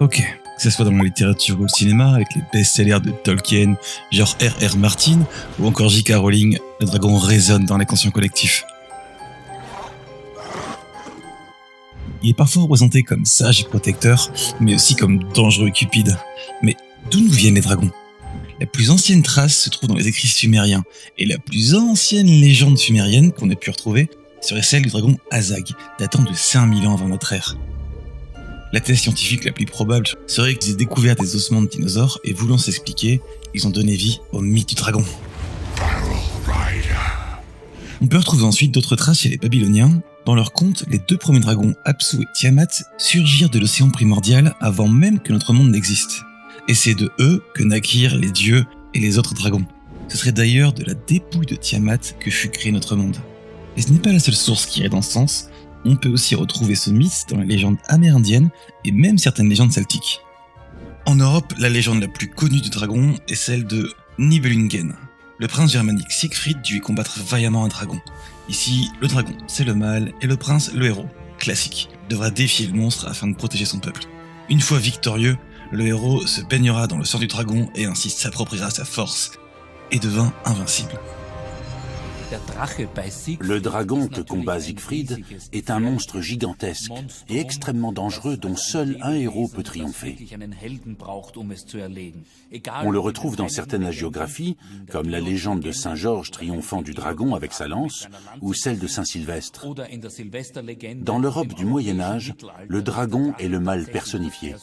Ok, que ce soit dans la littérature ou le cinéma, avec les best-sellers de Tolkien, genre R.R. Martin, ou encore J.K. Rowling, le dragon résonne dans l'inconscient collectif. Il est parfois représenté comme sage et protecteur, mais aussi comme dangereux et cupide. Mais d'où nous viennent les dragons ? La plus ancienne trace se trouve dans les écrits sumériens, et la plus ancienne légende sumérienne qu'on ait pu retrouver serait celle du dragon Azag, datant de 5000 ans avant notre ère. La thèse scientifique la plus probable serait qu'ils aient découvert des ossements de dinosaures et voulant s'expliquer, ils ont donné vie au mythe du dragon. On peut retrouver ensuite d'autres traces chez les Babyloniens. Dans leurs contes, les deux premiers dragons, Apsu et Tiamat, surgirent de l'océan primordial avant même que notre monde n'existe. Et c'est de eux que naquirent les dieux et les autres dragons. Ce serait d'ailleurs de la dépouille de Tiamat que fut créé notre monde. Et ce n'est pas la seule source qui irait dans ce sens, on peut aussi retrouver ce mythe dans les légendes amérindiennes et même certaines légendes celtiques. En Europe, la légende la plus connue du dragon est celle de Nibelungen. Le prince germanique Siegfried dut y combattre vaillamment un dragon. Ici, le dragon, c'est le mâle et le prince, le héros. Classique, il devra défier le monstre afin de protéger son peuple. Une fois victorieux, le héros se baignera dans le sang du dragon et ainsi s'appropriera sa force et devint invincible. Le dragon que combat Siegfried est un monstre gigantesque et extrêmement dangereux dont seul un héros peut triompher. On le retrouve dans certaines hagiographies, comme la légende de Saint Georges triomphant du dragon avec sa lance, ou celle de Saint Sylvestre. Dans l'Europe du Moyen-Âge, le dragon est le mal personnifié.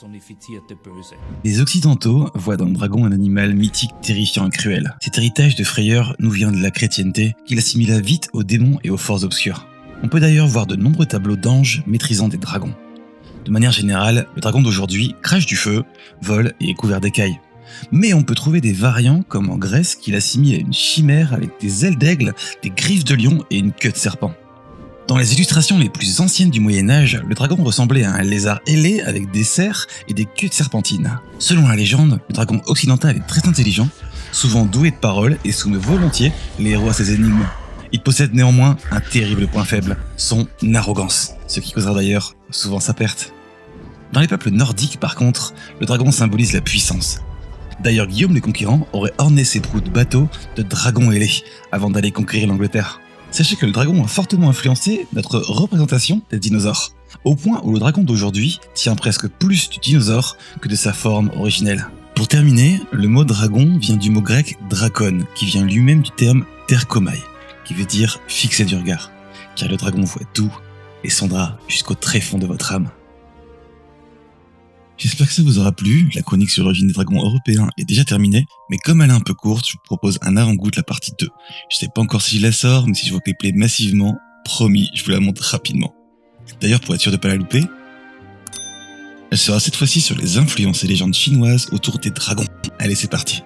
Les Occidentaux voient dans le dragon un animal mythique terrifiant et cruel. Cet héritage de frayeur nous vient de la chrétienté, qui l'assimila vite aux démons et aux forces obscures. On peut d'ailleurs voir de nombreux tableaux d'anges maîtrisant des dragons. De manière générale, le dragon d'aujourd'hui crache du feu, vole et est couvert d'écailles. Mais on peut trouver des variants comme en Grèce qui l'assimilent à une chimère avec des ailes d'aigle, des griffes de lion et une queue de serpent. Dans les illustrations les plus anciennes du Moyen-Âge, le dragon ressemblait à un lézard ailé avec des serres et des queues de serpentine. Selon la légende, le dragon occidental est très intelligent, souvent doué de paroles et soumet volontiers les héros à ses énigmes. Il possède néanmoins un terrible point faible, son arrogance, ce qui causera d'ailleurs souvent sa perte. Dans les peuples nordiques par contre, le dragon symbolise la puissance. D'ailleurs Guillaume le Conquérant aurait orné ses proues de bateaux de dragons ailés avant d'aller conquérir l'Angleterre. Sachez que le dragon a fortement influencé notre représentation des dinosaures, au point où le dragon d'aujourd'hui tient presque plus du dinosaure que de sa forme originelle. Pour terminer, le mot dragon vient du mot grec drakon, qui vient lui-même du terme terkomai, qui veut dire fixer du regard, car le dragon voit tout et sondera jusqu'au tréfonds de votre âme. J'espère que ça vous aura plu, la chronique sur l'origine des dragons européens est déjà terminée, mais comme elle est un peu courte, je vous propose un avant-goût de la partie 2. Je sais pas encore si je la sors, mais si je vois qu'elle plaît massivement, promis, je vous la montre rapidement. D'ailleurs, pour être sûr de pas la louper, elle sera cette fois-ci sur les influences et légendes chinoises autour des dragons. Allez, c'est parti.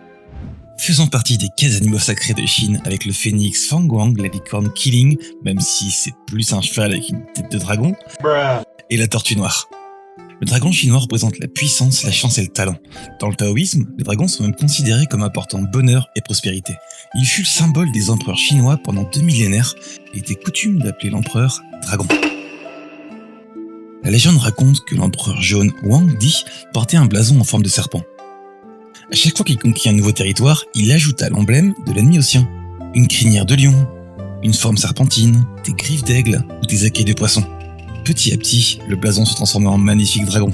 Faisant partie des 15 animaux sacrés de Chine avec le phénix Fangwang, la licorne Qilin, même si c'est plus un cheval avec une tête de dragon, et la tortue noire. Le dragon chinois représente la puissance, la chance et le talent. Dans le taoïsme, les dragons sont même considérés comme apportant bonheur et prospérité. Il fut le symbole des empereurs chinois pendant 2 millénaires et était coutume d'appeler l'empereur dragon. La légende raconte que l'empereur jaune Wang Di portait un blason en forme de serpent. À chaque fois qu'il conquit un nouveau territoire, il ajouta l'emblème de l'ennemi au sien. Une crinière de lion, une forme serpentine, des griffes d'aigle ou des écailles de poisson. Petit à petit, le blason se transforma en magnifique dragon.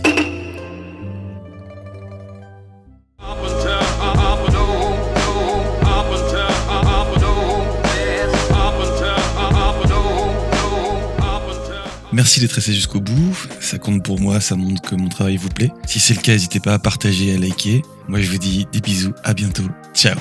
Merci d'être resté jusqu'au bout, ça compte pour moi, ça montre que mon travail vous plaît. Si c'est le cas, n'hésitez pas à partager et à liker. Moi je vous dis des bisous, à bientôt, ciao.